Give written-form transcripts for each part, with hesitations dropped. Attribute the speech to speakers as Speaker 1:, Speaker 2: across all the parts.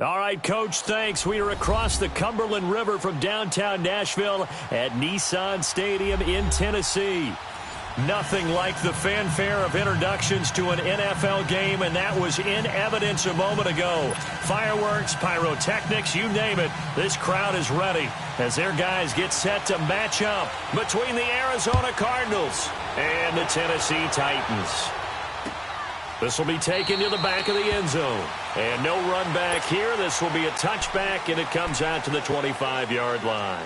Speaker 1: All right, Coach, thanks. We are across the Cumberland River from downtown Nashville at Nissan Stadium in Tennessee. Nothing like the fanfare of introductions to an NFL game, and that was in evidence a moment ago. Fireworks, pyrotechnics, you name it. This crowd is ready as their guys get set to match up between the Arizona Cardinals and the Tennessee Titans. This will be taken to the back of the end zone. And no run back here. This will be a touchback, and it comes out to the 25-yard line.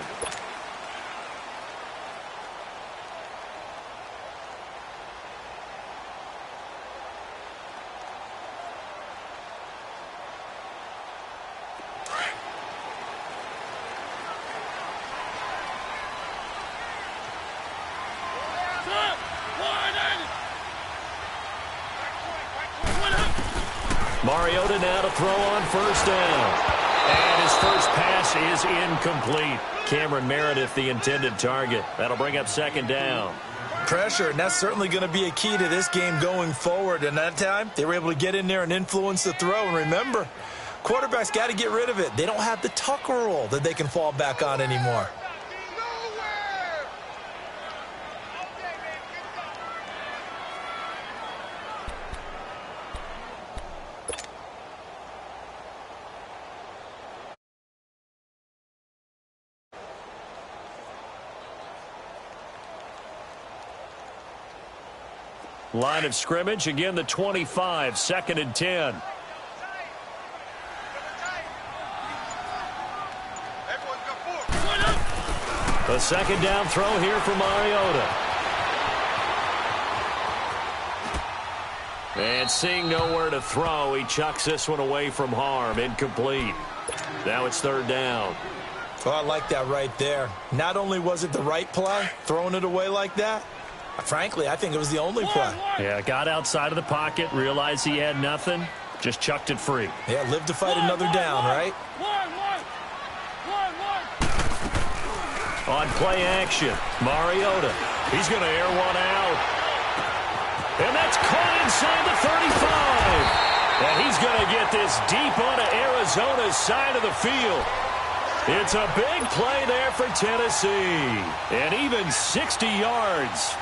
Speaker 1: Mariota now to throw on first down. And his first pass is incomplete. Cameron Meredith, the intended target. That'll bring up second down.
Speaker 2: Pressure, and that's certainly going to be a key to this game going forward. And that time, they were able to get in there and influence the throw. And remember, quarterbacks got to get rid of it. They don't have the Tucker rule that they can fall back on anymore.
Speaker 1: Line of scrimmage, again the 25, 2nd and 10. The second down throw here for Mariota. And seeing nowhere to throw, he chucks this one away from harm, incomplete. Now it's third down.
Speaker 2: Oh, I like that right there. Not only was it the right play, throwing it away like that, frankly, I think it was the only play.
Speaker 1: Yeah, got outside of the pocket, realized he had nothing, just chucked it free.
Speaker 2: Yeah, live to fight another down, right?
Speaker 1: On play action, Mariota. He's going to air one out. And that's caught inside the 35. And he's going to get this deep onto Arizona's side of the field. It's a big play there for Tennessee. And even 60 yards.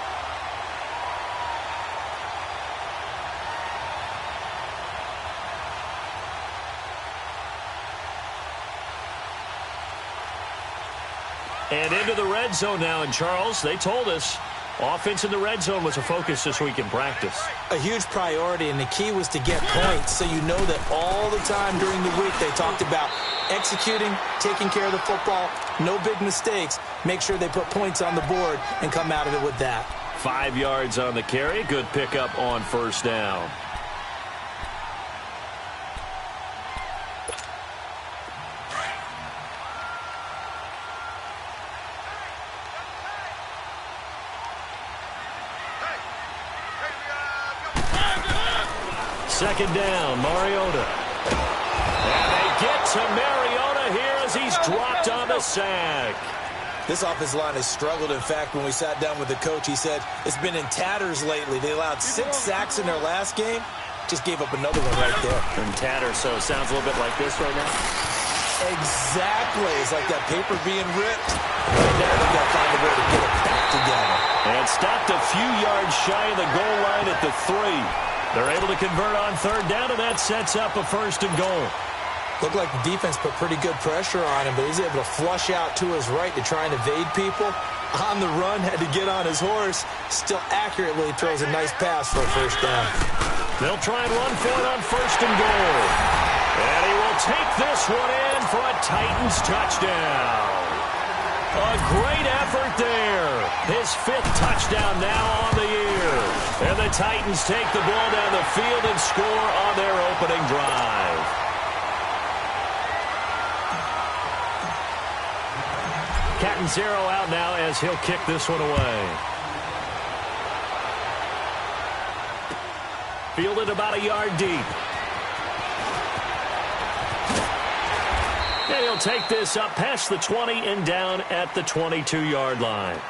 Speaker 1: And into the red zone now. And, Charles, they told us offense in the red zone was a focus this week in practice.
Speaker 2: A huge priority, and the key was to get points. So you know that all the time during the week they talked about executing, taking care of the football, no big mistakes. Make sure they put points on the board and come out of it with that.
Speaker 1: 5 yards on the carry. Good pickup on first down. Second down, Mariota. And they get to Mariota here as he's dropped on the sack.
Speaker 2: This offensive line has struggled. In fact, when we sat down with the coach, he said it's been in tatters lately. They allowed 6 sacks in their last game. Just gave up another one right there.
Speaker 1: In tatters, so it sounds a little bit like this right now.
Speaker 2: Exactly. It's like that paper being ripped. Right now, they've got to find a way to get it back together.
Speaker 1: And stopped a few yards shy of the goal line at the 3. They're able to convert on third down, and that sets up a first and goal.
Speaker 2: Looked like the defense put pretty good pressure on him, but he's able to flush out to his right to try and evade people. On the run, had to get on his horse. Still accurately throws a nice pass for a first down.
Speaker 1: They'll try and run for it on first and goal. And he will take this one in for a Titans touchdown. A great effort there. His 5th touchdown now on the year. And the Titans take the ball down the field and score on their opening drive. Catanzaro out now as he'll kick this one away. Fielded about a yard deep. And he'll take this up past the 20 and down at the 22-yard line.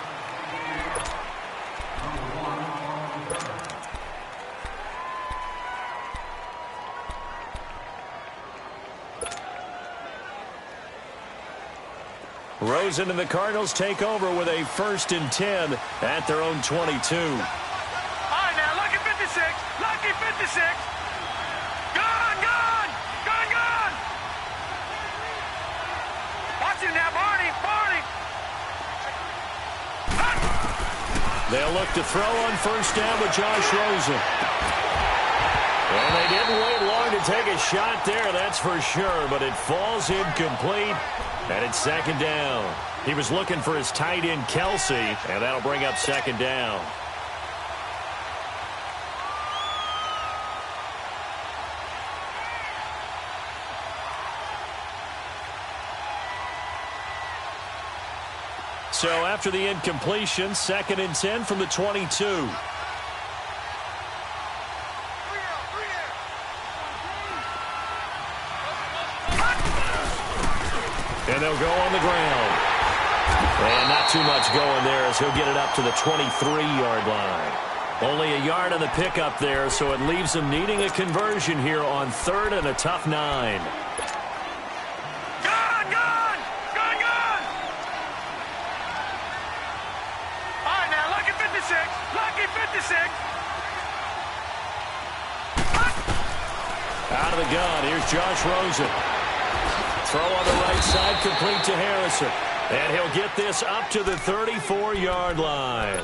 Speaker 1: Rosen and the Cardinals take over with a 1st and 10 at their own 22.
Speaker 3: All right, now, lucky 56. Lucky 56. Gone, gone. Gone, gone. Watch him now, Barney. Barney.
Speaker 1: They'll look to throw on 1st down with Josh Rosen. And they didn't wait long to take a shot there, that's for sure, but it falls incomplete, and it's 2nd down. He was looking for his tight end, Kelsey, and that'll bring up 2nd down. So after the incompletion, 2nd and 10 from the 22. And they'll go on the ground. And not too much going there as he'll get it up to the 23-yard line. Only a yard on the pickup there, so it leaves them needing a conversion here on 3rd and a tough 9.
Speaker 3: Gone, gone. Gone, gone. All right, now, lucky 56. Lucky 56.
Speaker 1: Out of the gun, here's Josh Rosen. Throw on the right side, complete to Harrison. And he'll get this up to the 34-yard line.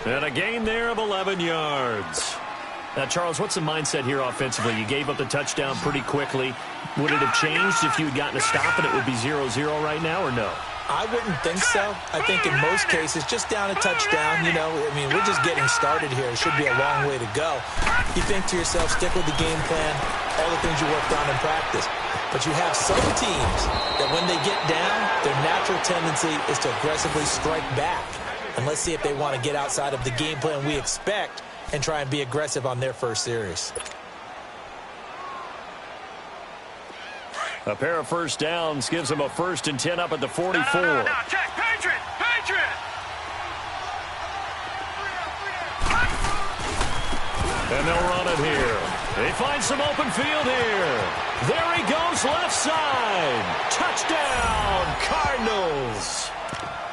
Speaker 1: And a gain there of 11 yards. Now, Charles, what's the mindset here offensively? You gave up the touchdown pretty quickly. Would it have changed if you had gotten a stop and it would be 0-0 right now, or no?
Speaker 2: I wouldn't think so. I think in most cases, just down a touchdown, I mean, we're just getting started here. It should be a long way to go. You think to yourself, stick with the game plan, all the things you worked on in practice. But you have some teams that when they get down, their natural tendency is to aggressively strike back. And let's see if they want to get outside of the game plan we expect and try and be aggressive on their first series.
Speaker 1: A pair of 1st downs gives them a 1st and 10 up at the 44.
Speaker 3: No, check. Patriot. Patriot.
Speaker 1: And they'll run it here. They find some open field here. There he goes, left side. Touchdown, Cardinals.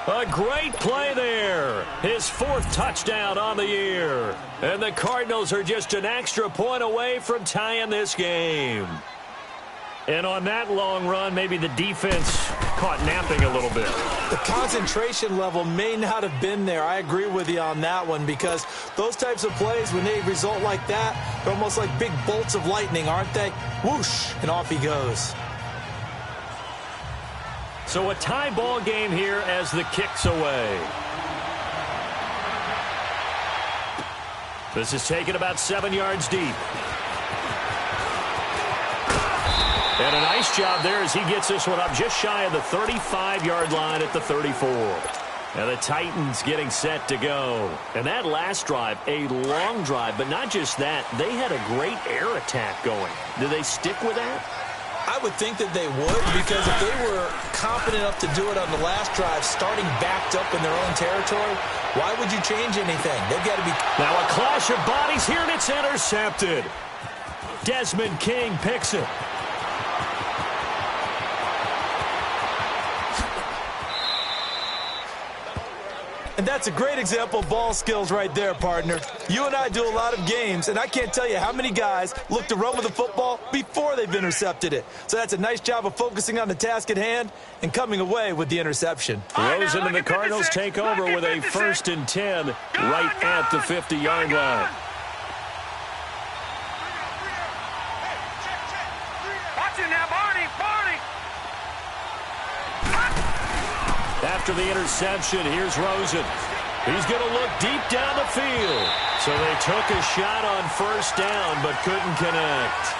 Speaker 1: A great play there. His 4th touchdown on the year. And the Cardinals are just an extra point away from tying this game. And on that long run, maybe the defense caught napping a little bit.
Speaker 2: The concentration level may not have been there. I agree with you on that one, because those types of plays, when they result like that, they're almost like big bolts of lightning, aren't they? Whoosh, and off he goes.
Speaker 1: So a tie ball game here as the kick's away. This is taken about 7 yards deep. And a nice job there as he gets this one up just shy of the 35-yard line at the 34. And the Titans getting set to go. And that last drive, a long drive, but not just that. They had a great air attack going. Do they stick with that?
Speaker 2: I would think that they would, because if they were confident enough to do it on the last drive, starting backed up in their own territory, why would you change anything? They've got to be...
Speaker 1: Now a clash of bodies here, and it's intercepted. Desmond King picks it.
Speaker 2: And that's a great example of ball skills right there, partner. You and I do a lot of games, and I can't tell you how many guys look to run with the football before they've intercepted it. So that's a nice job of focusing on the task at hand and coming away with the interception.
Speaker 1: Rosen and the Cardinals take over with a 1st and 10 right at the 50-yard line.
Speaker 3: Watch it now, Barney. Barney.
Speaker 1: After the interception, here's Rosen. He's going to look deep down the field. So they took a shot on 1st down, but couldn't connect.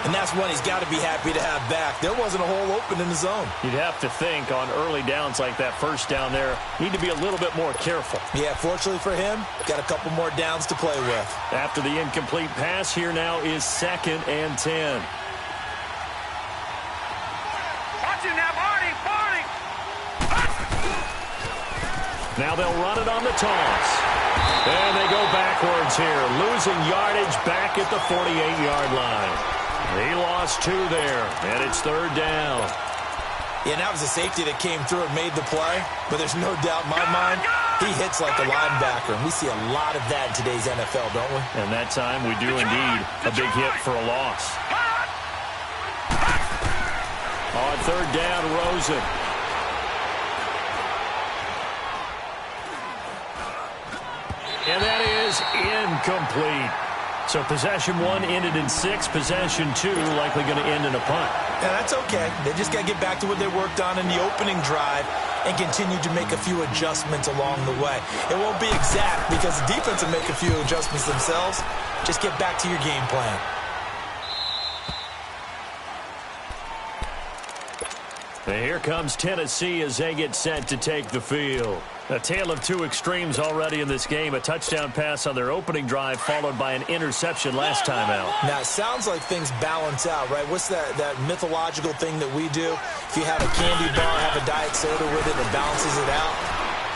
Speaker 2: And that's one he's got to be happy to have back. There wasn't a hole open in the zone.
Speaker 1: You'd have to think on early downs like that 1st down there, need to be a little bit more careful.
Speaker 2: Yeah, fortunately for him, got a couple more downs to play with.
Speaker 1: After the incomplete pass, here now is 2nd and 10.
Speaker 3: Watch it now, Barney. Barney.
Speaker 1: Now they'll run it on the toss. And they go backwards here, losing yardage back at the 48-yard line. He lost 2 there, and it's 3rd down.
Speaker 2: Yeah, and that was a safety that came through and made the play. But there's no doubt in my mind, he hits like a linebacker. And we see a lot of that in today's NFL, don't we?
Speaker 1: And that time we do indeed. A big hit for a loss. On third down, Rosen. And that is incomplete. So possession one ended in 6. Possession 2 likely going to end in a punt.
Speaker 2: Yeah, that's okay. They just got to get back to what they worked on in the opening drive and continue to make a few adjustments along the way. It won't be exact because the defense will make a few adjustments themselves. Just get back to your game plan.
Speaker 1: And here comes Tennessee as they get set to take the field. A tale of two extremes already in this game. A touchdown pass on their opening drive followed by an interception last time out.
Speaker 2: Now, it sounds like things balance out, right? What's that mythological thing that we do? If you have a candy bar, have a diet soda with it, it balances it out.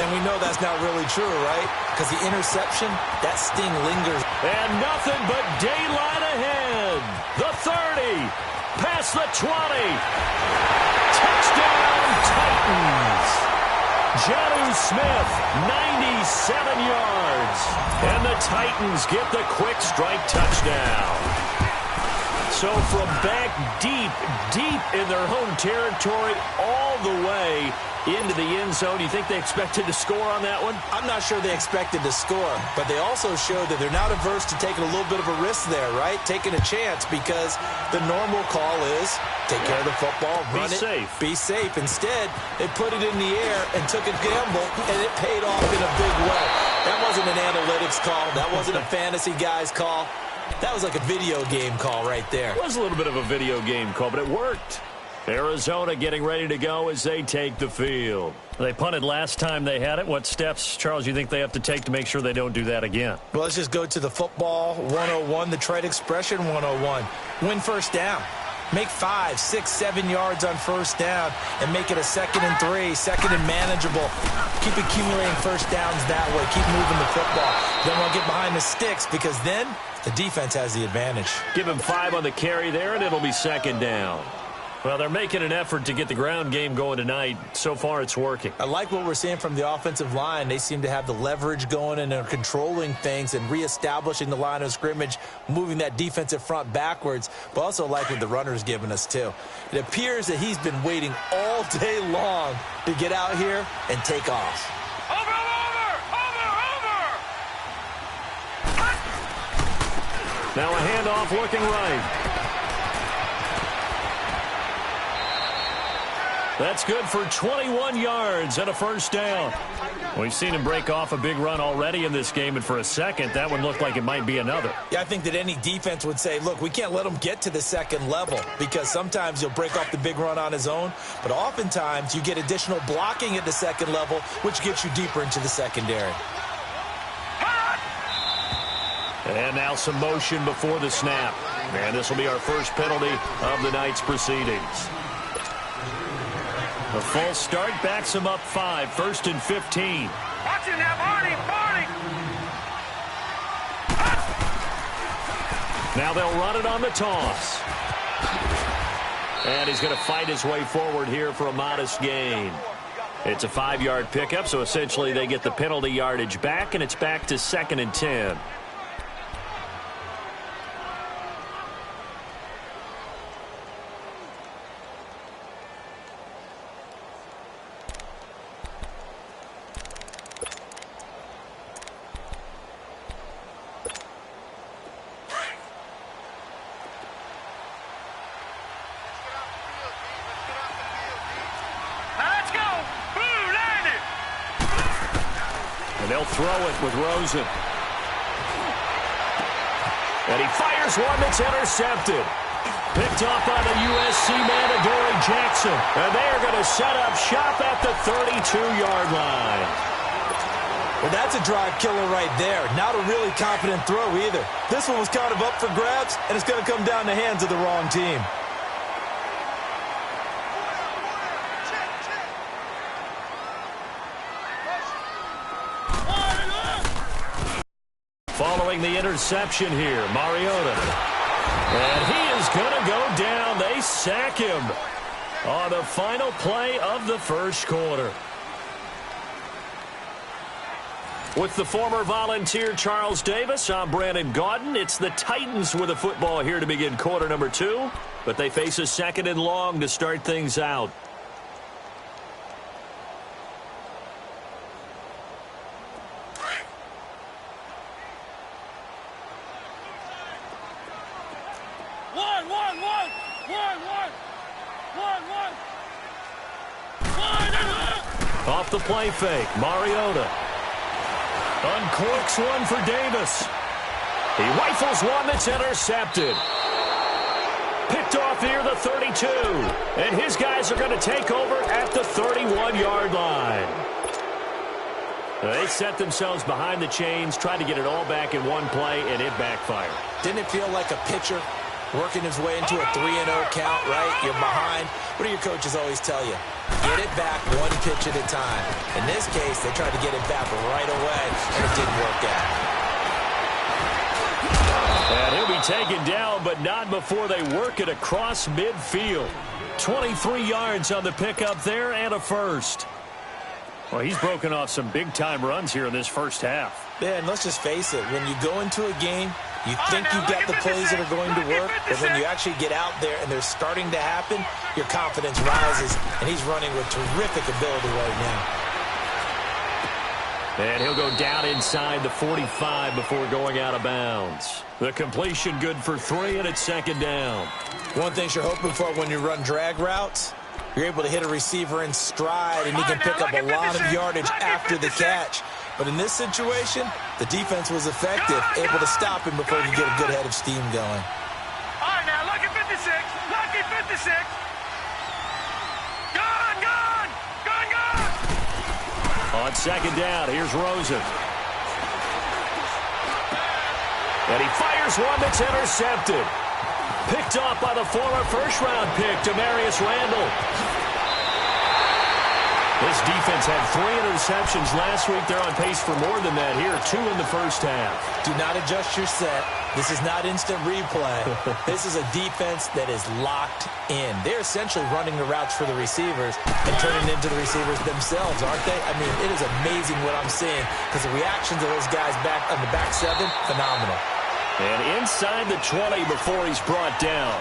Speaker 2: And we know that's not really true, right? Because the interception, that sting lingers.
Speaker 1: And nothing but daylight ahead. The 30. Past the 20. Touchdown, Titans. Jonnu Smith, 97 yards. And the Titans get the quick strike touchdown. So from back deep in their home territory all the way into the end zone, you think they expected to score on that one?
Speaker 2: I'm not sure they expected to score, but they also showed that they're not averse to taking a little bit of a risk there, right? Taking a chance because the normal call is take care of the football, run it, be safe. Instead, they put it in the air and took a gamble, and it paid off in a big way. That wasn't an analytics call. That wasn't a fantasy guy's call. That was like a video game call right there.
Speaker 1: It was a little bit of a video game call, but it worked. Arizona getting ready to go as they take the field. They punted last time they had it. What steps, Charles, you think they have to take to make sure they don't do that again?
Speaker 2: Well, let's just go to the football 101, the trade expression 101. Win first down. Make 5, 6, 7 yards on first down and make it a 2nd and 3, 2nd and manageable. Keep accumulating first downs that way. Keep moving the football. Then we'll get behind the sticks because then the defense has the advantage.
Speaker 1: Give him 5 on the carry there, and it'll be 2nd down. Well, they're making an effort to get the ground game going tonight. So far, it's working.
Speaker 2: I like what we're seeing from the offensive line. They seem to have the leverage going and they're controlling things and reestablishing the line of scrimmage, moving that defensive front backwards, but also like what the runner's giving us, too. It appears that he's been waiting all day long to get out here and take off.
Speaker 1: Now a handoff looking right. That's good for 21 yards and a first down. We've seen him break off a big run already in this game, and for a second, that one looked like it might be another.
Speaker 2: Yeah, I think that any defense would say, look, we can't let him get to the second level because sometimes he'll break off the big run on his own, but oftentimes you get additional blocking at the second level, which gets you deeper into the secondary.
Speaker 1: And now some motion before the snap. And this will be our first penalty of the night's proceedings. The false start backs him up 5, 1st and 15.
Speaker 3: Watch him now, Barney.
Speaker 1: Now they'll run it on the toss. And he's going to fight his way forward here for a modest gain. It's a 5-yard pickup, so essentially they get the penalty yardage back, and it's back to 2nd and 10. They'll throw it with Rosen. And he fires one that's intercepted. Picked up by the USC man, Adoree Jackson. And they are going to set up shop at the 32-yard line.
Speaker 2: Well, that's a drive killer right there. Not a really confident throw either. This one was kind of up for grabs, and it's going to come down the hands of the wrong team.
Speaker 1: Following the interception here, Mariota. And he is going to go down. They sack him. on the final play of the first quarter. With the former Volunteer Charles Davis, I'm Brandon Gaudin. It's the Titans with the football here to begin quarter number 2, but they face a second and long to start things out. Off the play fake, Mariota uncorks one for Davis. He rifles one that's intercepted. Picked off near the 32. And his guys are going to take over at the 31-yard line. They set themselves behind the chains, tried to get it all back in one play, and it backfired.
Speaker 2: Didn't it feel like a pitcher working his way into a 3-0 count, right? You're behind. What do your coaches always tell you? Get it back one pitch at a time. In this case, they tried to get it back right away, and it didn't work out.
Speaker 1: And he'll be taken down, but not before they work it across midfield. 23 yards on the pickup there and a first. Well, he's broken off some big-time runs here in this first half.
Speaker 2: Yeah, and let's just face it. When you go into a game, you think you've got the plays that are going to work, but when you actually get out there and they're starting to happen, your confidence rises, and he's running with terrific ability right now.
Speaker 1: And he'll go down inside the 45 before going out of bounds. The completion good for 3, and it's second down.
Speaker 2: One thing you're hoping for when you run drag routes, you're able to hit a receiver in stride, and he can pick up a lot of yardage after the catch. But in this situation, the defense was effective, able to stop him before he could get a good head of steam going.
Speaker 3: All right, now, lucky 56. Lucky 56. Gone, gone. Gone, gone.
Speaker 1: On second down, here's Rosen. And he fires one that's intercepted. Picked off by the former first-round pick, Demarius Randall. This defense had 3 interceptions last week. They're on pace for more than that here, 2 in the first half.
Speaker 2: Do not adjust your set. This is not instant replay. This is a defense that is locked in. They're essentially running the routes for the receivers and turning into the receivers themselves, aren't they? I mean, it is amazing what I'm seeing because the reactions of those guys back on the back 7, phenomenal.
Speaker 1: And inside the 20 before he's brought down.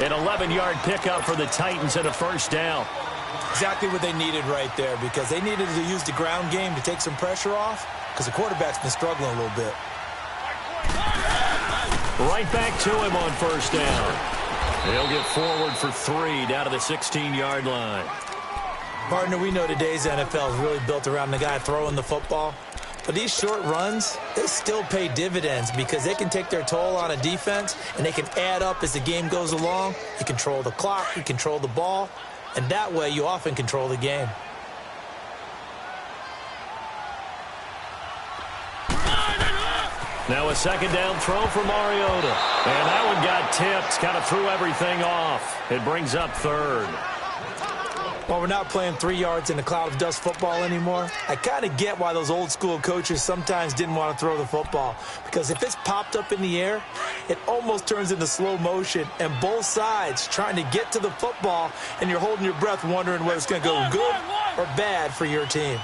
Speaker 1: An 11-yard pickup for the Titans and a first down.
Speaker 2: Exactly what they needed right there because they needed to use the ground game to take some pressure off because the quarterback's been struggling a little bit.
Speaker 1: Right back to him on first down. He'll get forward for 3 down to the 16-yard line.
Speaker 2: Partner, we know today's NFL is really built around the guy throwing the football. But these short runs, they still pay dividends because they can take their toll on a defense and they can add up as the game goes along. You control the clock, you control the ball. And that way, you often control the game.
Speaker 1: Now a second down throw for Mariota. And that one got tipped, kind of threw everything off. It brings up third.
Speaker 2: Well, we're not playing 3 yards in a cloud of dust football anymore. I kind of get why those old school coaches sometimes didn't want to throw the football. Because if it's popped up in the air, it almost turns into slow motion. And both sides trying to get to the football, and you're holding your breath wondering whether it's going to go good or bad for your team.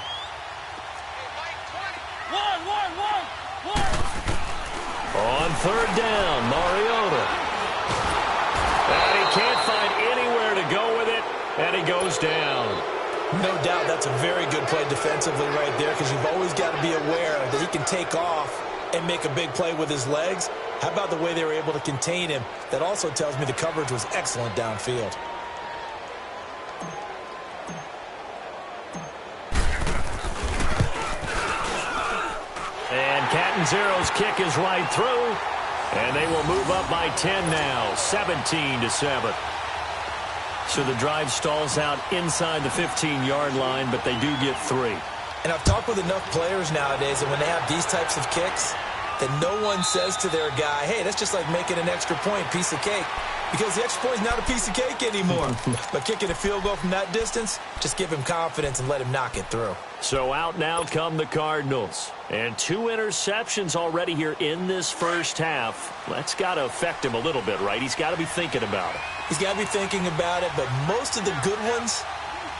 Speaker 1: On third down, Mariota. And he can't find anywhere to go with it. And he goes down.
Speaker 2: No doubt that's a very good play defensively right there because you've always got to be aware that he can take off and make a big play with his legs. How about the way they were able to contain him? That also tells me the coverage was excellent downfield.
Speaker 1: And Catanzero's kick is right through. And they will move up by 10 now, 17-7. So the drive stalls out inside the 15-yard line, but they do get 3.
Speaker 2: And I've talked with enough players nowadays, and when they have these types of kicks, that no one says to their guy, hey, that's just like making an extra point, piece of cake. Because the extra point is not a piece of cake anymore. But kicking a field goal from that distance, just give him confidence and let him knock it through.
Speaker 1: So out now come the Cardinals. And 2 interceptions already here in this first half. That's got to affect him a little bit, right? He's got to be thinking about it.
Speaker 2: He's got to be thinking about it, but most of the good ones,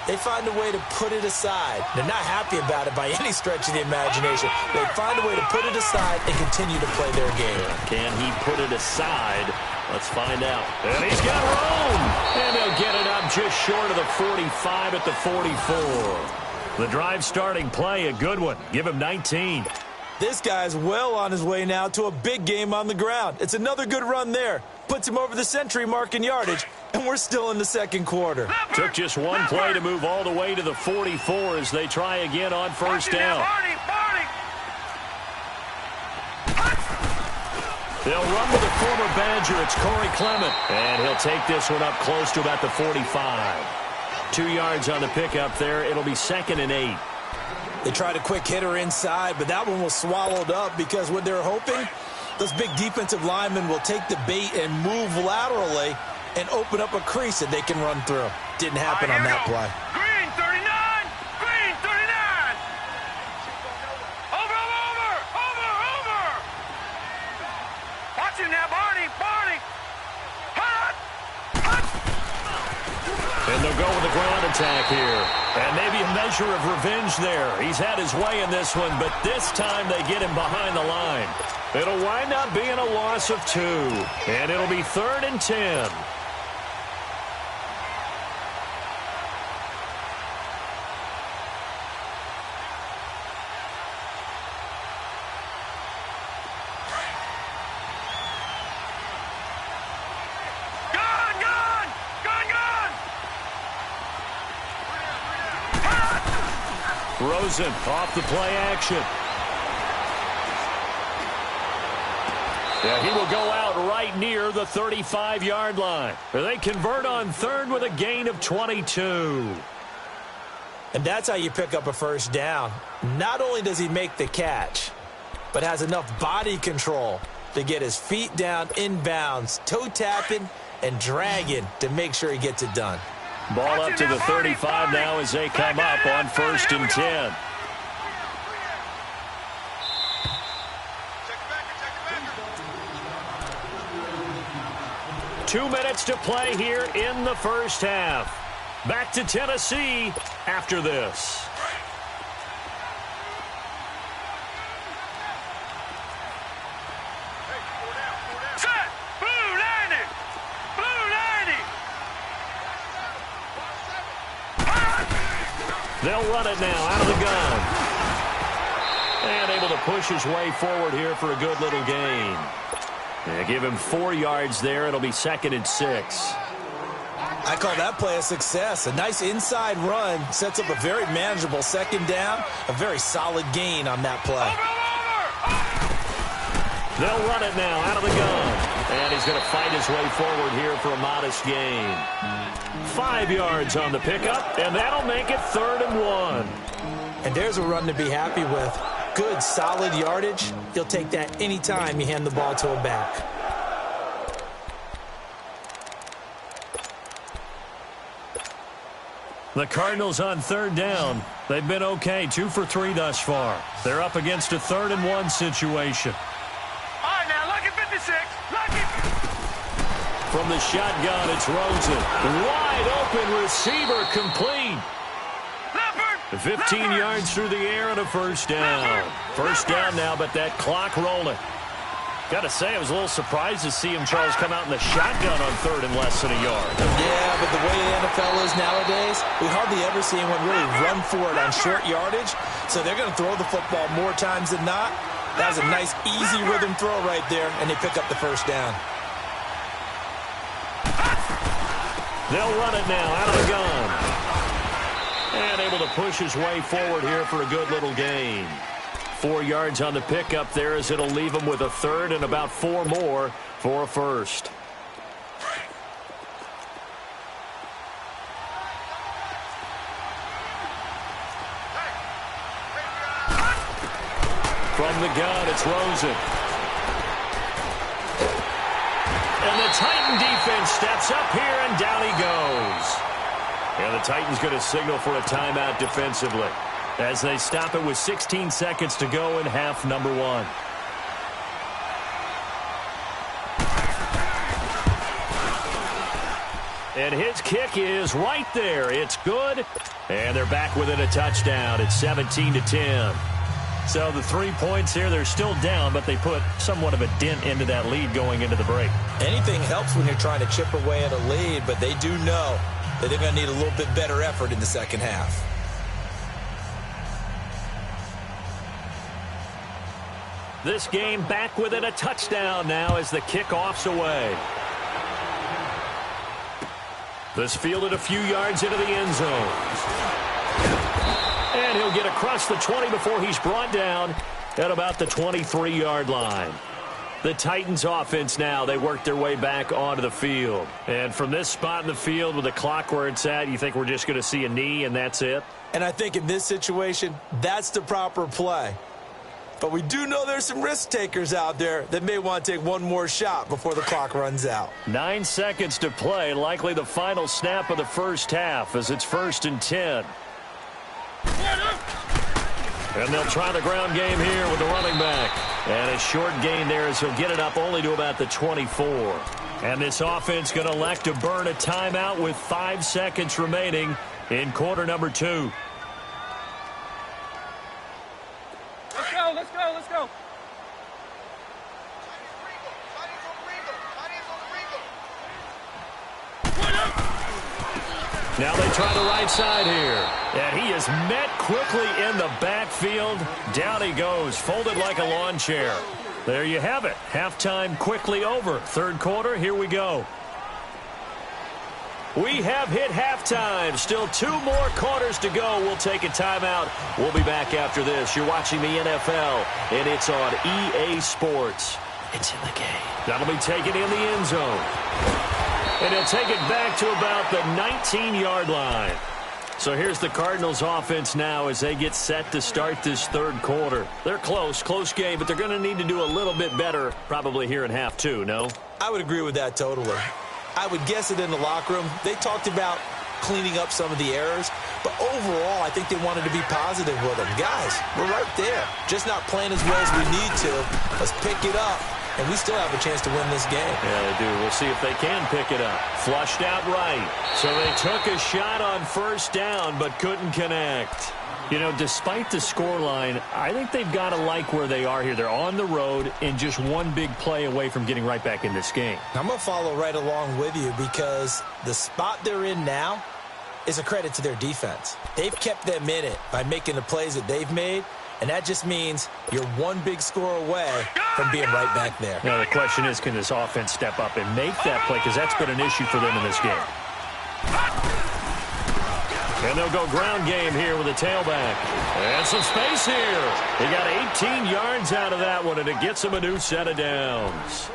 Speaker 2: they find a way to put it aside. They're not happy about it by any stretch of the imagination. They find a way to put it aside and continue to play their game.
Speaker 1: Can he put it aside? Let's find out. And he's got room. And they'll get it up just short of the 45 at the 44. The drive starting play, a good one. Give him 19.
Speaker 2: This guy's well on his way now to a big game on the ground. It's another good run there. Puts him over the century mark in yardage, and we're still in the second quarter.
Speaker 1: Took just one play to move all the way to the 44 as they try again on first down. They'll run with the former Badger. It's Corey Clement, and he'll take this one up close to about the 45. 2 yards on the pickup there. It'll be 2nd and 8.
Speaker 2: They tried a quick hitter inside, but that one was swallowed up because what they're hoping, those big defensive linemen will take the bait and move laterally and open up a crease that they can run through. Didn't happen on that play.
Speaker 3: Green 39! Green 39! Over! Watch him now, Barney! Hut!
Speaker 1: And they'll go with a ground attack here. And maybe a measure of revenge there. He's had his way in this one, but this time they get him behind the line. It'll wind up being a loss of 2. And it'll be 3rd and 10. Rosen off the play action. Yeah, he will go out right near the 35-yard line. They convert on 3rd with a gain of 22.
Speaker 2: And that's how you pick up a first down. Not only does he make the catch, but has enough body control to get his feet down inbounds, toe tapping and dragging to make sure he gets it done.
Speaker 1: Ball up to the 35 now as they come up on 1st and 10. Two minutes to play here in the first half. Back to Tennessee after this.
Speaker 3: Set! Blue 90! Blue 90!
Speaker 1: They'll run it now out of the gun. And able to push his way forward here for a good little gain. They give him 4 yards there. It'll be 2nd and 6.
Speaker 2: I call that play a success. A nice inside run sets up a very manageable 2nd down. A very solid gain on that play.
Speaker 1: They'll run it now out of the gun. And he's going to fight his way forward here for a modest gain. 5 yards on the pickup, and that'll make it 3rd and 1.
Speaker 2: And there's a run to be happy with. Good, solid yardage. You'll take that anytime you hand the ball to a back.
Speaker 1: The Cardinals on 3rd down. They've been okay, 2 for 3 thus far. They're up against a 3rd and 1 situation.
Speaker 3: All right, now, lucky 56. Lucky.
Speaker 1: From the shotgun, it's Rosen. Wide open receiver, complete. 15 yards through the air and a first down. First down now, but that clock rolling. Got to say, I was a little surprised to see him, Charles, come out in the shotgun on 3rd and less than a yard.
Speaker 2: Yeah, but the way the NFL is nowadays, we hardly ever see anyone really run for it on short yardage. So they're going to throw the football more times than not. That was a nice, easy rhythm throw right there, and they pick up the first down.
Speaker 1: They'll run it now out of the gun. And able to push his way forward here for a good little gain. 4 yards on the pickup there as it'll leave him with a 3rd and about 4 more for a first. From the gun, it's Rosen. And the Titan defense steps up here, and down he goes. And the Titans going to signal for a timeout defensively as they stop it with 16 seconds to go in half number 1. And his kick is right there. It's good. And they're back within a touchdown. It's 17-10. So the 3 points here, they're still down, but they put somewhat of a dent into that lead going into the break.
Speaker 2: Anything helps when you're trying to chip away at a lead, but they do know that they're going to need a little bit better effort in the second half.
Speaker 1: This game back within a touchdown now as the kickoff's away. This fielded a few yards into the end zone. And he'll get across the 20 before he's brought down at about the 23-yard line. The Titans offense now, they work their way back onto the field. And from this spot in the field with the clock where it's at, you think we're just going to see a knee and that's it?
Speaker 2: And I think in this situation, that's the proper play. But we do know there's some risk takers out there that may want to take one more shot before the clock runs out.
Speaker 1: 9 seconds to play, likely the final snap of the first half as it's 1st and 10. And they'll try the ground game here with the running back. And a short gain there as he'll get it up only to about the 24. And this offense going to elect to burn a timeout with 5 seconds remaining in quarter number 2.
Speaker 3: Let's go, let's go.
Speaker 1: Now they try the right side here. And he is met quickly in the backfield. Down he goes, folded like a lawn chair. There you have it. Halftime quickly over. Third quarter, here we go. We have hit halftime. Still 2 more quarters to go. We'll take a timeout. We'll be back after this. You're watching the NFL, and it's on EA Sports. It's in the game. That'll be taken in the end zone. And he'll take it back to about the 19-yard line. So here's the Cardinals offense now as they get set to start this third quarter. They're close game, but they're going to need to do a little bit better probably here in half 2, no?
Speaker 2: I would agree with that totally. I would guess that in the locker room, they talked about cleaning up some of the errors, but overall, I think they wanted to be positive with them. Guys, we're right there. Just not playing as well as we need to. Let's pick it up, and we still have a chance to win this game.
Speaker 1: Yeah, they do. We'll see if they can pick it up. Flushed out right. So they took a shot on first down, but couldn't connect. You know, despite the scoreline, I think they've got to like where they are here. They're on the road and just one big play away from getting right back in this game.
Speaker 2: I'm going to follow right along with you because the spot they're in now is a credit to their defense. They've kept them in it by making the plays that they've made, and that just means you're one big score away from being right back there.
Speaker 1: Now, the question is, can this offense step up and make that play? Because that's been an issue for them in this game. And they'll go ground game here with a tailback. And some space here. He got 18 yards out of that one, and it gets him a new set of downs.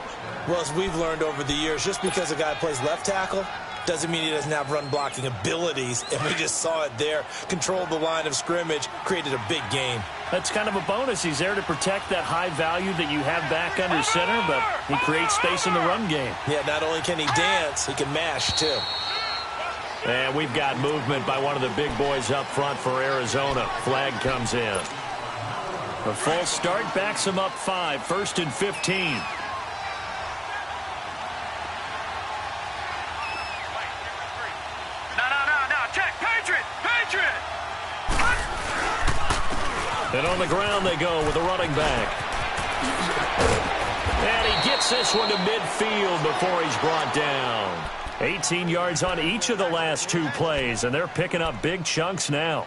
Speaker 2: Well, as we've learned over the years, just because a guy plays left tackle doesn't mean he doesn't have run-blocking abilities, and we just saw it there. Controlled the line of scrimmage, created a big gain.
Speaker 1: That's kind of a bonus. He's there to protect that high value that you have back under center, but he creates space in the run game.
Speaker 2: Yeah, not only can he dance, he can mash, too.
Speaker 1: And we've got movement by one of the big boys up front for Arizona. Flag comes in. A false start backs him up 5, 1st and 15.
Speaker 3: No, check, Patriot!
Speaker 1: And on the ground they go with a running back. And he gets this one to midfield before he's brought down. 18 yards on each of the last 2 plays, and they're picking up big chunks now.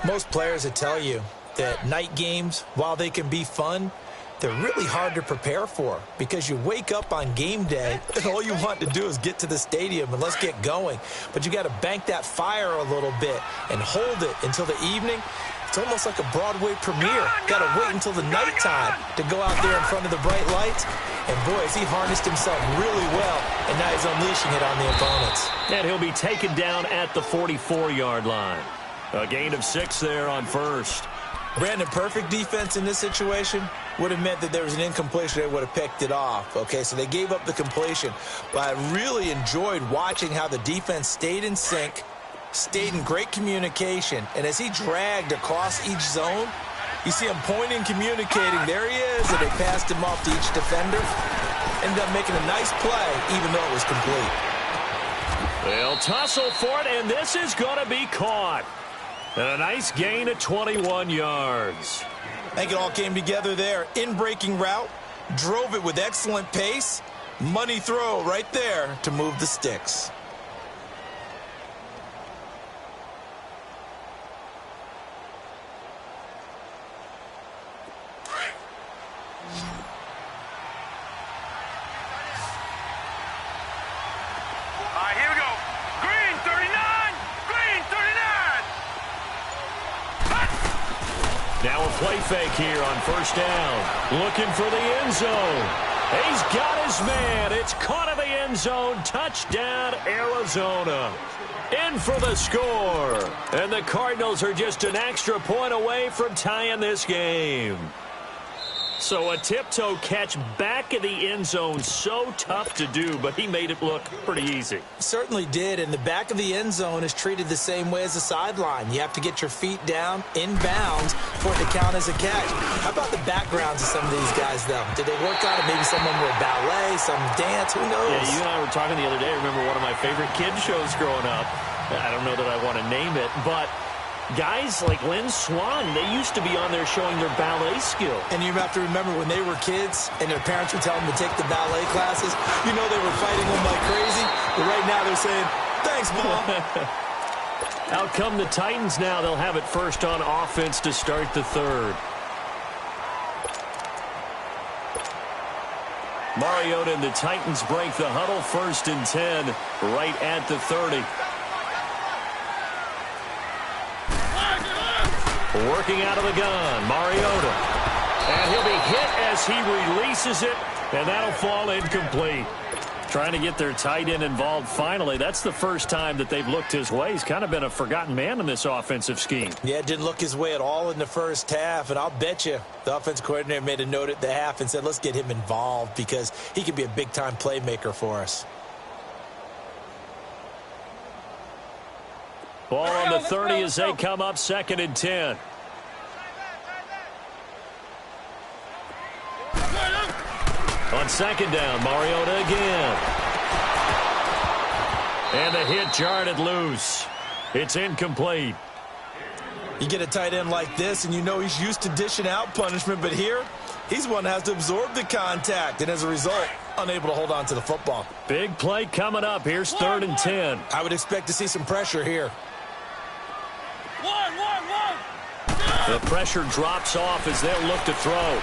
Speaker 2: Most players would tell you that night games, while they can be fun, they're really hard to prepare for because you wake up on game day and all you want to do is get to the stadium and let's get going. But you got to bank that fire a little bit and hold it until the evening. It's almost like a Broadway premiere. Got to wait until the nighttime to go out there in front of the bright lights. And, boy, has he harnessed himself really well, and now he's unleashing it on the opponents.
Speaker 1: And he'll be taken down at the 44-yard line. A gain of 6 there on first.
Speaker 2: Brandon, perfect defense in this situation would have meant that there was an incompletion. They would have picked it off. Okay, so they gave up the completion. But I really enjoyed watching how the defense stayed in sync, stayed in great communication, and as he dragged across each zone, you see him pointing, communicating. There he is, and they passed him off to each defender. Ended up making a nice play, even though it was complete.
Speaker 1: They'll tussle for it, and this is going to be caught. And a nice gain of 21 yards.
Speaker 2: I think it all came together there. In-breaking route, drove it with excellent pace. Money throw right there to move the sticks.
Speaker 3: Here we go. Green 39. Green 39.
Speaker 1: Now a play fake here on first down. Looking for the end zone. He's got his man. It's caught in the end zone. Touchdown, Arizona. In for the score. And the Cardinals are just an extra point away from tying this game. So a tiptoe catch back in the end zone, so tough to do, but he made it look pretty easy.
Speaker 2: Certainly did, and the back of the end zone is treated the same way as the sideline. You have to get your feet down in bounds for it to count as a catch. How about the backgrounds of some of these guys, though? Did they work on it? Maybe some of them were ballet, some dance, who knows?
Speaker 1: Yeah, you and I were talking the other day. I remember one of my favorite kids shows growing up. I don't know that I want to name it, but guys like Lynn Swan, they used to be on there showing their ballet skill.
Speaker 2: And you have to remember when they were kids and their parents would tell them to take the ballet classes, you know they were fighting them like crazy. But right now they're saying, thanks, Mom.
Speaker 1: Out come the Titans now. They'll have it first on offense to start the third. Mariota and the Titans break the huddle, 1st and 10, right at the 30. Working out of the gun, Mariota. And he'll be hit as he releases it, and that'll fall incomplete. Trying to get their tight end involved finally. That's the first time that they've looked his way. He's kind of been a forgotten man in this offensive scheme.
Speaker 2: Yeah, it didn't look his way at all in the first half, and I'll bet you the offense coordinator made a note at the half and said, let's get him involved because he could be a big-time playmaker for us.
Speaker 1: Ball on the 30 as they come up, 2nd and 10. On 2nd down, Mariota again. And the hit jarred it loose. It's incomplete.
Speaker 2: You get a tight end like this, and you know he's used to dishing out punishment, but here, he's one that has to absorb the contact, and as a result, unable to hold on to the football.
Speaker 1: Big play coming up. Here's 3rd and 10.
Speaker 2: I would expect to see some pressure here.
Speaker 1: The pressure drops off as they'll look to throw.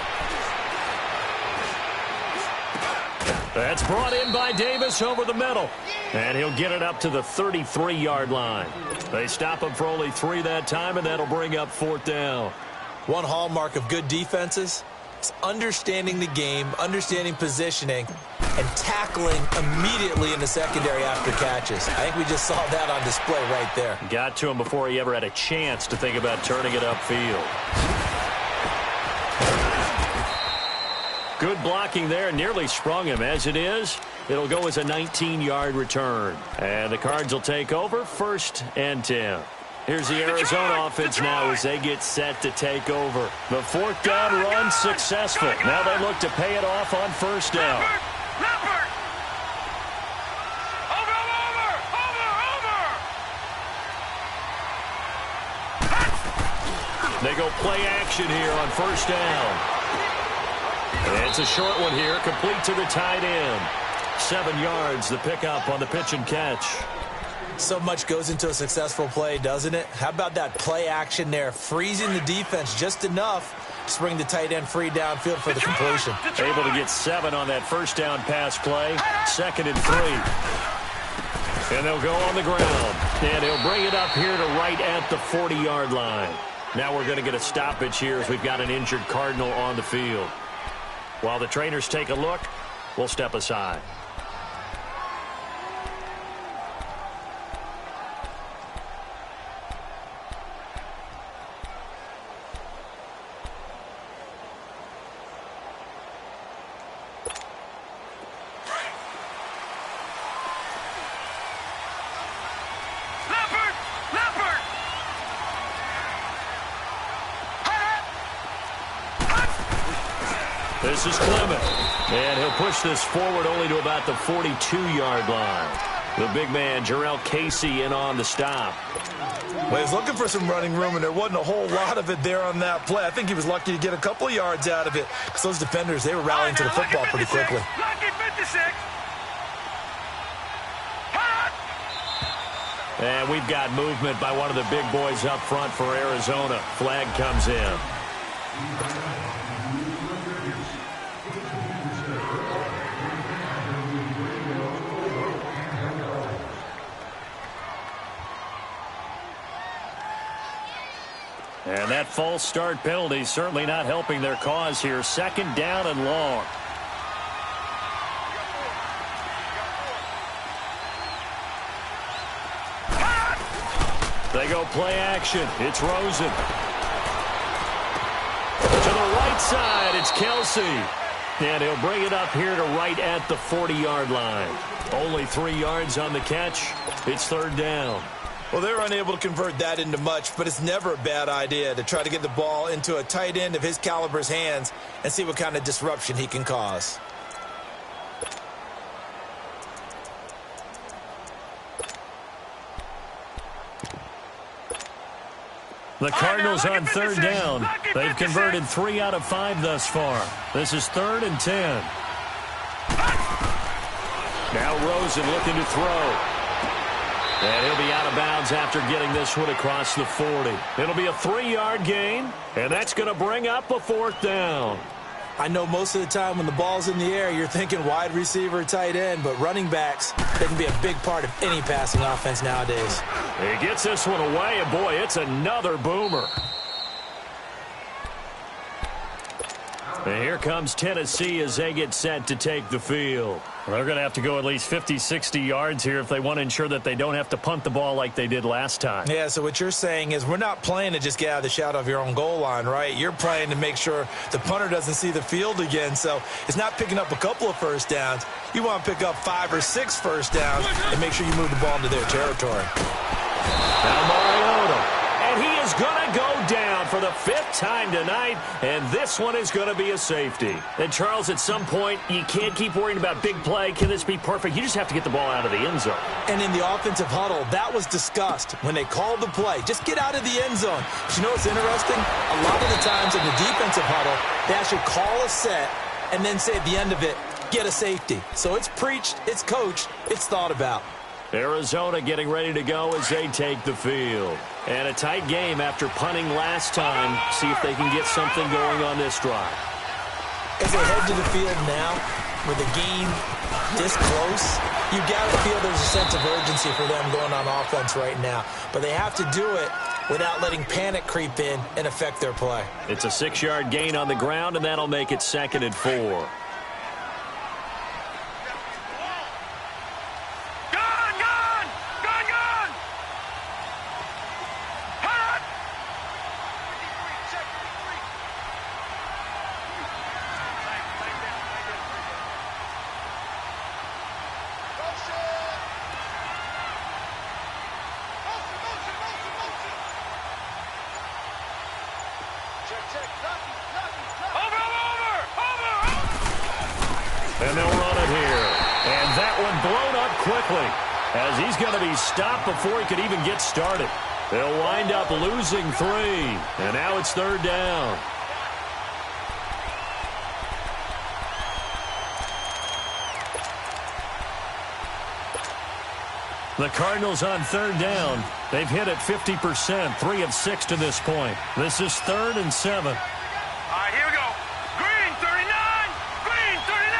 Speaker 1: That's brought in by Davis over the middle. And he'll get it up to the 33-yard line. They stop him for only 3 that time, and that'll bring up 4th down.
Speaker 2: One hallmark of good defenses is understanding the game, understanding positioning, and tackling immediately in the secondary after catches. I think we just saw that on display right there.
Speaker 1: Got to him before he ever had a chance to think about turning it upfield. Good blocking there, nearly sprung him. As it is, it'll go as a 19-yard return. And the Cards will take over, 1st and 10. Here's the Arizona offense now as they get set to take over. The 4th down run successful. Now they look to pay it off on 1st down.
Speaker 3: Leopard! Over!
Speaker 1: They go play action here on 1st down. And it's a short one here, complete to the tight end. 7 yards, the pickup on the pitch and catch.
Speaker 2: So much goes into a successful play, doesn't it? How about that play action there, freezing the defense just enough to bring the tight end free downfield for the completion.
Speaker 1: Able to get 7 on that 1st down pass play, 2nd and 3. And they'll go on the ground. And he'll bring it up here to right at the 40-yard line. Now we're going to get a stoppage here as we've got an injured Cardinal on the field. While the trainers take a look, we'll step aside. This is Clement. And he'll push this forward only to about the 42-yard line. The big man, Jarrell Casey, in on the stop.
Speaker 2: Well, he was looking for some running room, and there wasn't a whole lot of it there on that play. I think he was lucky to get a couple of yards out of it, because those defenders, they were rallying to the football pretty quickly.
Speaker 3: Lucky 56.
Speaker 1: And we've got movement by one of the big boys up front for Arizona. Flag comes in. And that false start penalty certainly not helping their cause here. Second down and long. They go play action. It's Rosen. To the right side, it's Kelsey. And he'll bring it up here to right at the 40-yard line. Only 3 yards on the catch. It's third down.
Speaker 2: Well, they're unable to convert that into much, but it's never a bad idea to try to get the ball into a tight end of his caliber's hands and see what kind of disruption he can cause.
Speaker 1: The Cardinals on third down. They've converted 3 out of 5 thus far. This is 3rd and 10. Now Rosen looking to throw. And he'll be out of bounds after getting this one across the 40. It'll be a 3-yard gain, and that's going to bring up a 4th down.
Speaker 2: I know most of the time when the ball's in the air, you're thinking wide receiver, tight end, but running backs, they can be a big part of any passing offense nowadays.
Speaker 1: He gets this one away, and boy, it's another boomer. And here comes Tennessee as they get set to take the field. They're going to have to go at least 50, 60 yards here if they want to ensure that they don't have to punt the ball like they did last time.
Speaker 2: Yeah, so what you're saying is we're not playing to just get out of the shadow of your own goal line, right? You're playing to make sure the punter doesn't see the field again. So it's not picking up a couple of first downs. You want to pick up 5 or 6 first downs and make sure you move the ball into their territory.
Speaker 1: Now Mariota. And he is going to go down for the 5th time tonight, and this one is going to be a safety. And, Charles, at some point, you can't keep worrying about big play. Can this be perfect? You just have to get the ball out of the end zone.
Speaker 2: And in the offensive huddle, that was discussed when they called the play. Just get out of the end zone. But you know what's interesting? A lot of the times in the defensive huddle, they actually call a set and then say at the end of it, get a safety. So it's preached, it's coached, it's thought about.
Speaker 1: Arizona getting ready to go as they take the field. And a tight game after punting last time. See if they can get something going on this drive.
Speaker 2: As they head to the field now, with the game this close, you got to feel there's a sense of urgency for them going on offense right now. But they have to do it without letting panic creep in and affect their play.
Speaker 1: It's a 6-yard gain on the ground, and that'll make it 2nd and 4. And they'll run it here. And that one blown up quickly as he's going to be stopped before he could even get started. They'll wind up losing 3. And now it's 3rd down. The Cardinals on 3rd down. They've hit it 50%, 3 of 6 to this point. This is 3rd and 7.
Speaker 3: All right, here we go. Green, 39. Green, 39.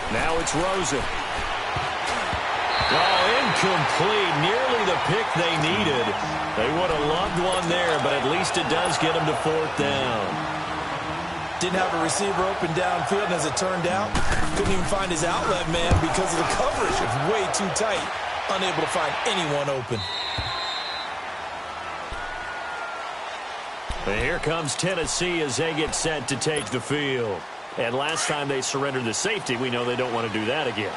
Speaker 1: Now it's Rosen. Oh, incomplete. Nearly the pick they needed. They would have loved one there, but at least it does get them to 4th down.
Speaker 2: Didn't have a receiver open downfield, and as it turned out, couldn't even find his outlet man because of the coverage. It was way too tight, unable to find anyone open.
Speaker 1: And here comes Tennessee as they get set to take the field. And last time they surrendered the safety, we know they don't want to do that again.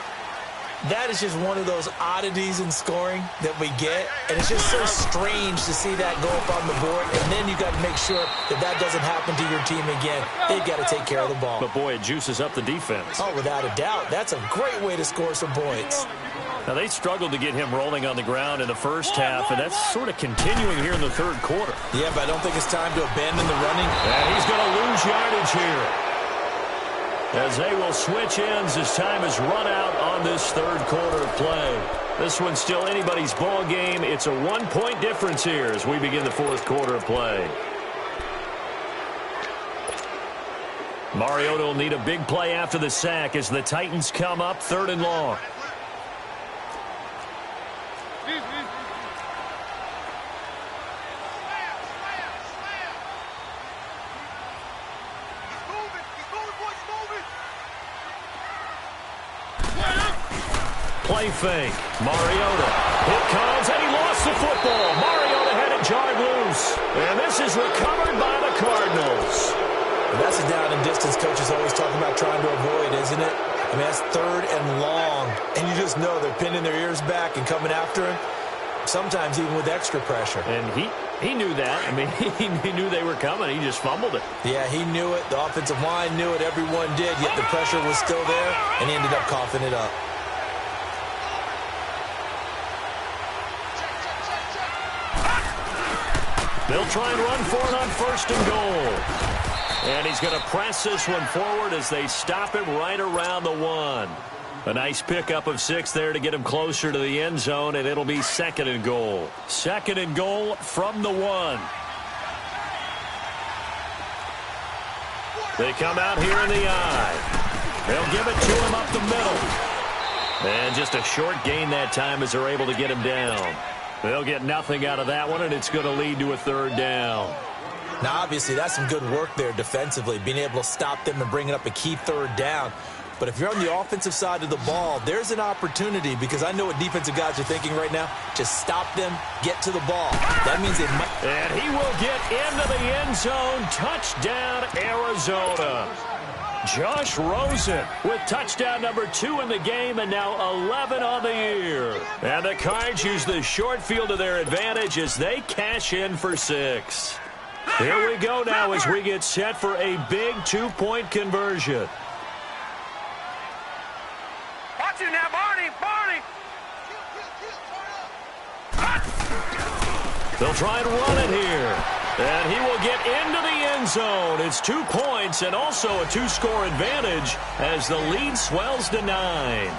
Speaker 2: That is just one of those oddities in scoring that we get, and it's just so strange to see that go up on the board, and then you got to make sure that that doesn't happen to your team again. They've got to take care of the ball.
Speaker 1: But, boy, it juices up the defense.
Speaker 2: Oh, without a doubt. That's a great way to score some points.
Speaker 1: Now, they struggled to get him rolling on the ground in the first half, and that's sort of continuing here in the third quarter.
Speaker 2: Yeah, but I don't think it's time to abandon the running.
Speaker 1: And he's going to lose yardage here, as they will switch ends as time has run out on this third quarter of play. This one's still anybody's ball game. It's a one-point difference here as we begin the fourth quarter of play. Mariota will need a big play after the sack as the Titans come up 3rd and long. Play fake. Mariota. Here comes, and he lost the football. Mariota had it jarred loose. And this is recovered by the Cardinals.
Speaker 2: And that's a down and distance coaches always talking about trying to avoid, isn't it? I mean, that's 3rd and long. And you just know they're pinning their ears back and coming after him, sometimes even with extra pressure.
Speaker 1: And he knew that. I mean, he knew they were coming. He just fumbled it.
Speaker 2: Yeah, he knew it. The offensive line knew it. Everyone did, yet the pressure was still there, and he ended up coughing it up.
Speaker 1: They'll try and run for it on 1st and goal. And he's going to press this one forward as they stop him right around the 1. A nice pickup of 6 there to get him closer to the end zone, and it'll be 2nd and goal. 2nd and goal from the 1. They come out here in the eye. They'll give it to him up the middle. And just a short gain that time as they're able to get him down. They'll get nothing out of that one, and it's going to lead to a 3rd down.
Speaker 2: Now, obviously, that's some good work there defensively, being able to stop them and bringing up a key 3rd down. But if you're on the offensive side of the ball, there's an opportunity, because I know what defensive guys are thinking right now. Just stop them, get to the ball. That means they might.
Speaker 1: And he will get into the end zone. Touchdown, Arizona. Josh Rosen with touchdown number 2 in the game, and now 11 on the year. And the Cards use the short field to their advantage as they cash in for 6. Here we go now as we get set for a big 2-point conversion.
Speaker 3: Watch it now, Barney!
Speaker 1: They'll try and run it here. And he will get into the end zone. It's 2 points and also a 2-score advantage as the lead swells to 9.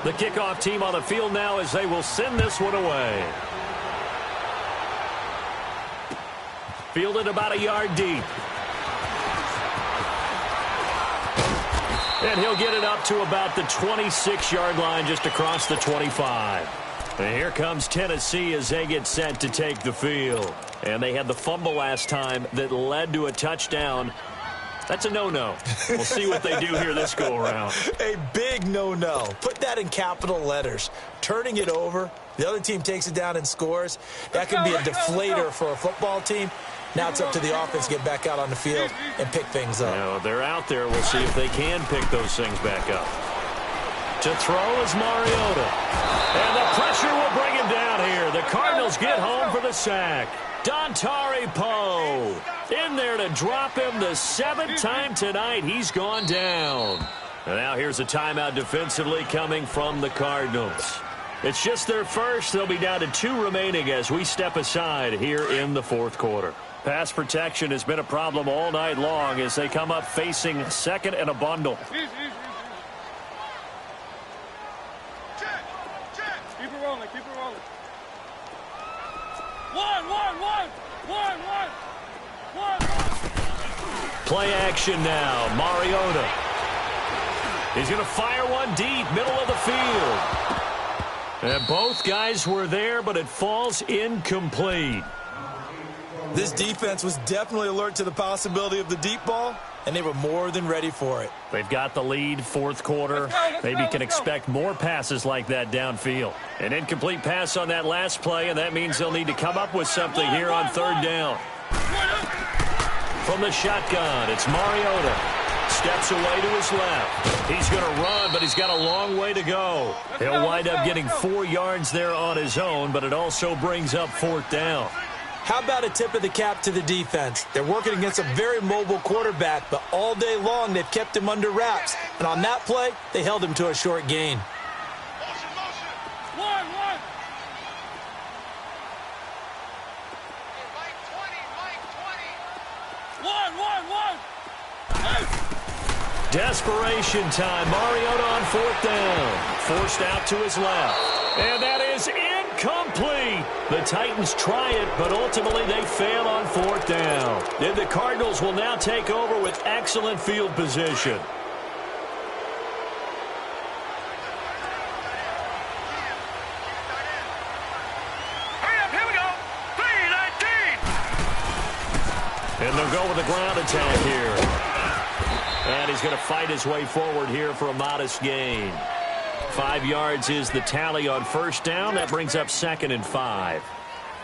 Speaker 1: The kickoff team on the field now as they will send this one away. Fielded about a yard deep. And he'll get it up to about the 26-yard line, just across the 25. And here comes Tennessee as they get set to take the field. And they had the fumble last time that led to a touchdown. That's a no-no. We'll see what they do here this go-around.
Speaker 2: A big no-no. Put that in capital letters. Turning it over, the other team takes it down and scores. That can be a deflator for a football team. Now it's up to the offense to get back out on the field and pick things up.
Speaker 1: Now, they're out there. We'll see if they can pick those things back up. To throw is Mariota. And the pressure will bring him down here. The Cardinals get home for the sack. Dontari Poe in there to drop him the 7th time tonight. He's gone down. And now here's a timeout defensively coming from the Cardinals. It's just their first. They'll be down to 2 remaining as we step aside here in the fourth quarter. Pass protection has been a problem all night long as they come up facing 2nd and a bundle.
Speaker 3: Keep it rolling. One.
Speaker 1: Play action now. Mariota. He's going to fire one deep, middle of the field. And both guys were there, but it falls incomplete.
Speaker 2: This defense was definitely alert to the possibility of the deep ball, and they were more than ready for it.
Speaker 1: They've got the lead, fourth quarter. Maybe can expect more passes like that downfield. An incomplete pass on that last play, and that means they'll need to come up with something here on 3rd down. From the shotgun, it's Mariota. steps away to his left. He's going to run, but he's got a long way to go. He'll wind up getting 4 yards there on his own, but it also brings up 4th down.
Speaker 2: How about a tip of the cap to the defense? They're working against a very mobile quarterback, but all day long they've kept him under wraps. And on that play, they held him to a short gain.
Speaker 1: Desperation time. Mariota on 4th down. Forced out to his left. And that is incomplete. The Titans try it, but ultimately they fail on 4th down. And the Cardinals will now take over with excellent field position.
Speaker 3: Hurry up, here we go. 3-19.
Speaker 1: And they'll go with a ground attack here. And he's going to fight his way forward here for a modest gain. 5 yards is the tally on 1st down. That brings up 2nd and 5.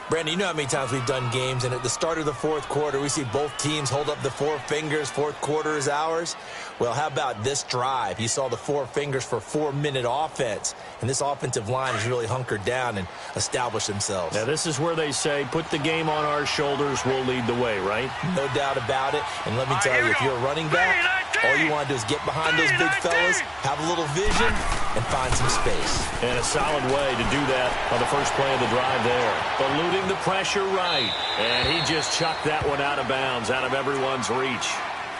Speaker 2: Brandon, you know how many times we've done games, and at the start of the 4th quarter, we see both teams hold up the 4 fingers, 4th quarter is ours. Well, how about this drive? You saw the 4 fingers for 4-minute offense, and this offensive line has really hunkered down and established themselves.
Speaker 1: Now, this is where they say, put the game on our shoulders, we'll lead the way, right?
Speaker 2: No doubt about it, and let me tell you, if you're a running back, all you want to do is get behind those big fellas, have a little vision, and find some space.
Speaker 1: And a solid way to do that on the first play of the drive there. Eluding the pressure right. And he just chucked that one out of bounds, out of everyone's reach.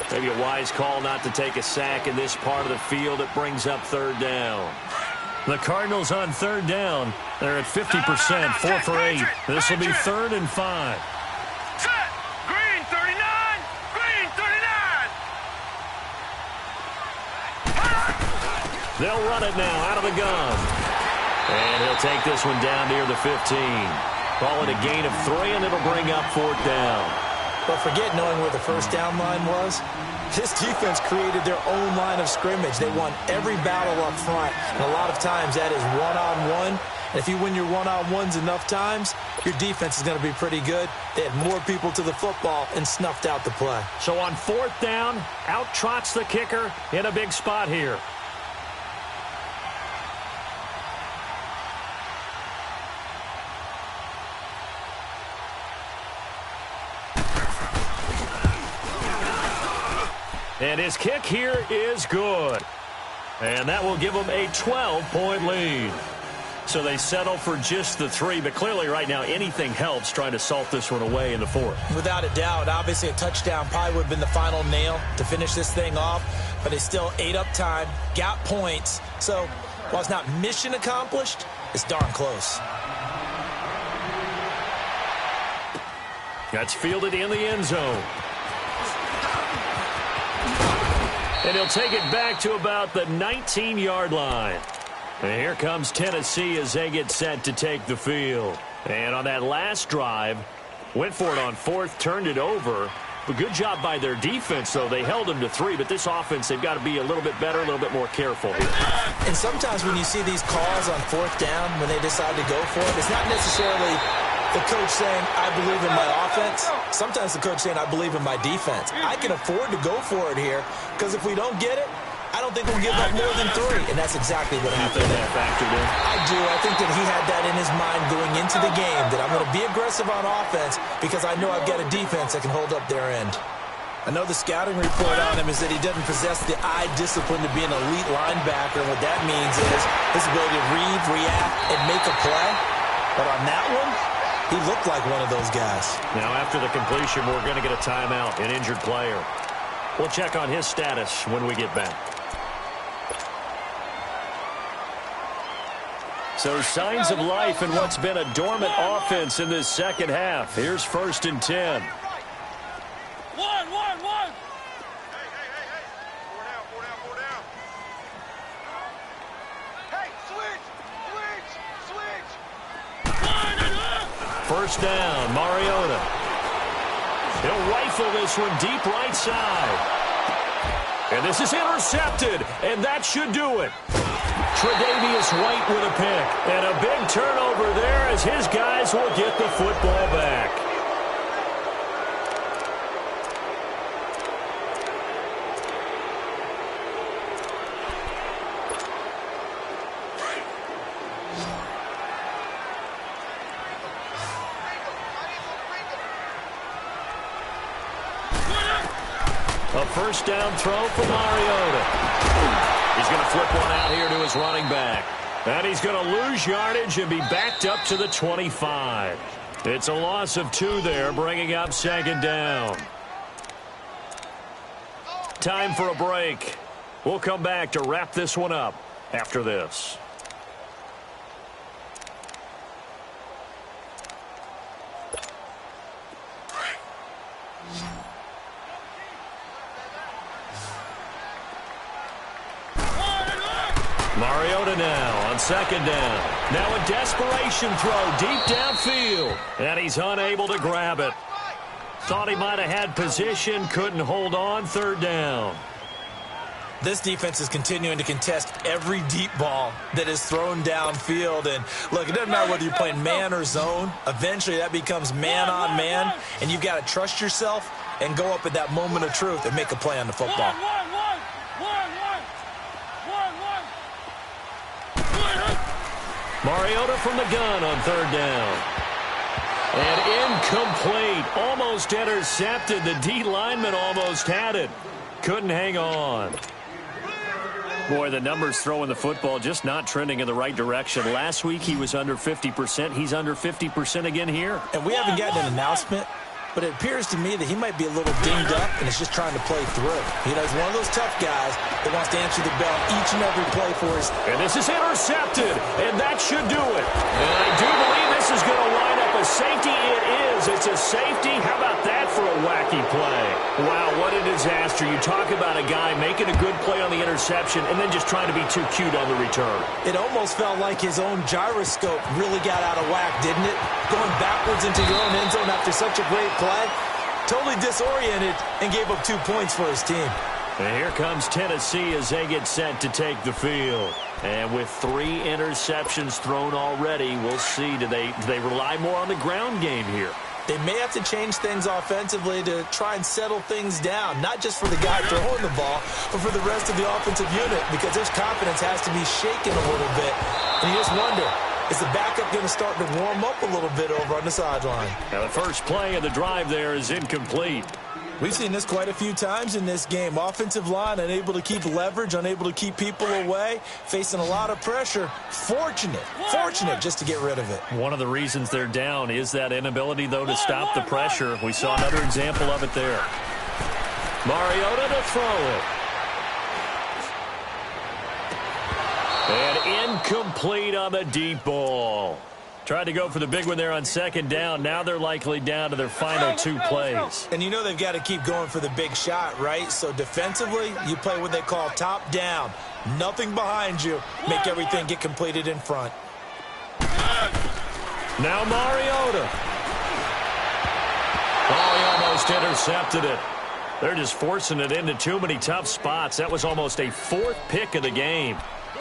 Speaker 1: Maybe a wise call not to take a sack in this part of the field. It brings up 3rd down. The Cardinals on 3rd down. They're at 50%, 4 for 8. This will be 3rd and 5.
Speaker 3: Set. Green 39. Green 39.
Speaker 1: They'll run it now out of the gun. And he'll take this one down near the 15. Call it a gain of 3, and it'll bring up 4th down.
Speaker 2: But forget knowing where the 1st down line was. This defense created their own line of scrimmage. They won every battle up front, and a lot of times that is one-on-one. And if you win your one-on-ones enough times, your defense is going to be pretty good. They had more people to the football and snuffed out the play.
Speaker 1: So on 4th down, out trots the kicker in a big spot here. And his kick here is good. And that will give them a 12-point lead. So they settle for just the 3, but clearly right now anything helps trying to salt this one away in the 4th.
Speaker 2: Without a doubt, obviously a touchdown probably would have been the final nail to finish this thing off, but they still ate up time, got points. So while it's not mission accomplished, it's darn close.
Speaker 1: That's fielded in the end zone. And he'll take it back to about the 19-yard line. And here comes Tennessee as they get set to take the field. And on that last drive, went for it on 4th, turned it over. But good job by their defense, though. They held them to 3, but this offense, they've got to be a little bit better, a little bit more careful here.
Speaker 2: And sometimes when you see these calls on 4th down, when they decide to go for it, it's not necessarily the coach saying, I believe in my offense. Sometimes the coach saying, I believe in my defense. I can afford to go for it here, because if we don't get it, I don't think we'll give up more than 3. And that's exactly what happened.
Speaker 1: That factored in?
Speaker 2: I do. I think that he had that in his mind going into the game, that I'm going to be aggressive on offense because I know I've got a defense that can hold up their end. I know the scouting report on him is that he doesn't possess the eye discipline to be an elite linebacker. And what that means is his ability to read, react, and make a play. But on that one, he looked like one of those guys.
Speaker 1: Now, after the completion, we're going to get a timeout, an injured player. We'll check on his status when we get back. So signs of life in what's been a dormant offense in this second half. Here's 1st and 10.
Speaker 3: One. Hey. Hey, switch.
Speaker 1: 1st down, Mariota. He'll rifle this one deep right side. And this is intercepted, and that should do it. Tre'Davious White with a pick. And a big turnover there as his guys will get the football back. first down throw for Mariota. He's going to flip one out here to his running back. And he's going to lose yardage and be backed up to the 25. It's a loss of 2 there, bringing up second down. Time for a break. We'll come back to wrap this one up after this. Mariota now on second down. Now a desperation throw deep downfield. And he's unable to grab it. Thought he might have had position, couldn't hold on, third down.
Speaker 2: This defense is continuing to contest every deep ball that is thrown downfield. And, look, it doesn't matter whether you're playing man or zone. Eventually that becomes man on man, and you've got to trust yourself and go up at that moment of truth and make a play on the football.
Speaker 1: Mariota from the gun on third down. And incomplete. Almost intercepted. The D lineman almost had it. Couldn't hang on. Boy, the numbers throwing the football just not trending in the right direction. Last week he was under 50%. He's under 50% again here.
Speaker 2: And we haven't gotten an announcement, but it appears to me that he might be a little dinged up and is just trying to play through. You know, he's one of those tough guys that wants to answer the bell each and every play for us.
Speaker 1: And this is intercepted, and that should do it. And I do believe this is going to line up a safety. It is. It's a safety. How about that for a wacky play? Wow, what a disaster. You talk about a guy making a good play on the interception and then just trying to be too cute on the return.
Speaker 2: It almost felt like his own gyroscope really got out of whack, didn't it? Going backwards into your own end zone after such a great play. Totally disoriented and gave up 2 points for his team.
Speaker 1: And here comes Tennessee as they get set to take the field. And with 3 interceptions thrown already, we'll see. Do they rely more on the ground game here?
Speaker 2: They may have to change things offensively to try and settle things down, not just for the guy throwing the ball, but for the rest of the offensive unit, because their confidence has to be shaken a little bit. And you just wonder, is the backup going to start to warm up a little bit over on the sideline?
Speaker 1: Now the first play of the drive there is incomplete.
Speaker 2: We've seen this quite a few times in this game. Offensive line unable to keep leverage, unable to keep people away, facing a lot of pressure. Fortunate just to get rid of it.
Speaker 1: One of the reasons they're down is that inability, though, to stop the pressure. We saw another example of it there. Mariota to throw it. And incomplete on the deep ball. Tried to go for the big one there on second down. Now they're likely down to their final 2 plays.
Speaker 2: And you know they've got to keep going for the big shot, right? So defensively, you play what they call top down. Nothing behind you. Make everything get completed in front.
Speaker 1: Now Mariota. Oh, he almost intercepted it. They're just forcing it into too many tough spots. That was almost a 4th pick of the game.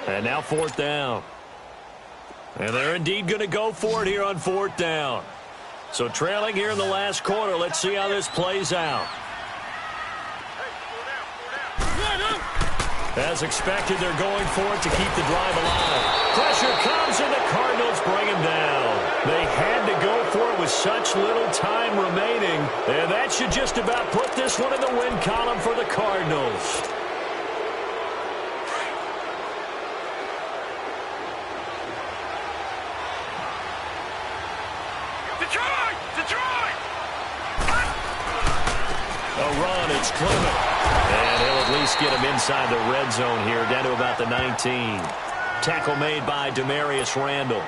Speaker 1: And now 4th down. And they're indeed going to go for it here on 4th down. So trailing here in the last quarter. Let's see how this plays out. As expected, they're going for it to keep the drive alive. Pressure comes, and the Cardinals bring him down. They had to go for it with such little time remaining. And that should just about put this one in the win column for the Cardinals. It's Clement. And he'll at least get him inside the red zone here, down to about the 19. Tackle made by Demarius Randall.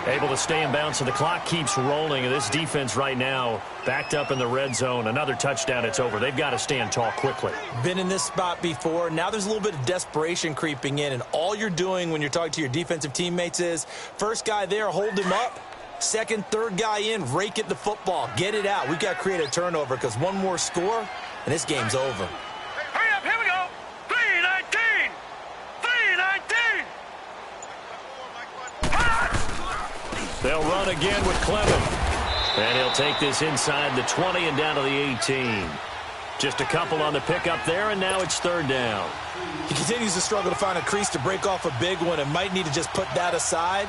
Speaker 1: Able to stay in bounds, so the clock keeps rolling. And this defense right now backed up in the red zone. Another touchdown, it's over. They've got to stand tall quickly.
Speaker 2: Been in this spot before. Now there's a little bit of desperation creeping in. And all you're doing when you're talking to your defensive teammates is, first guy there, hold him up. Second, third guy in, rake at the football. Get it out. We've got to create a turnover because one more score, and this game's over.
Speaker 3: Hurry up, here we go. 3-19. 3-19.
Speaker 1: They'll run again with Clement. And he'll take this inside the 20 and down to the 18. Just a couple on the pickup there, and now it's 3rd down.
Speaker 2: He continues to struggle to find a crease to break off a big one and might need to just put that aside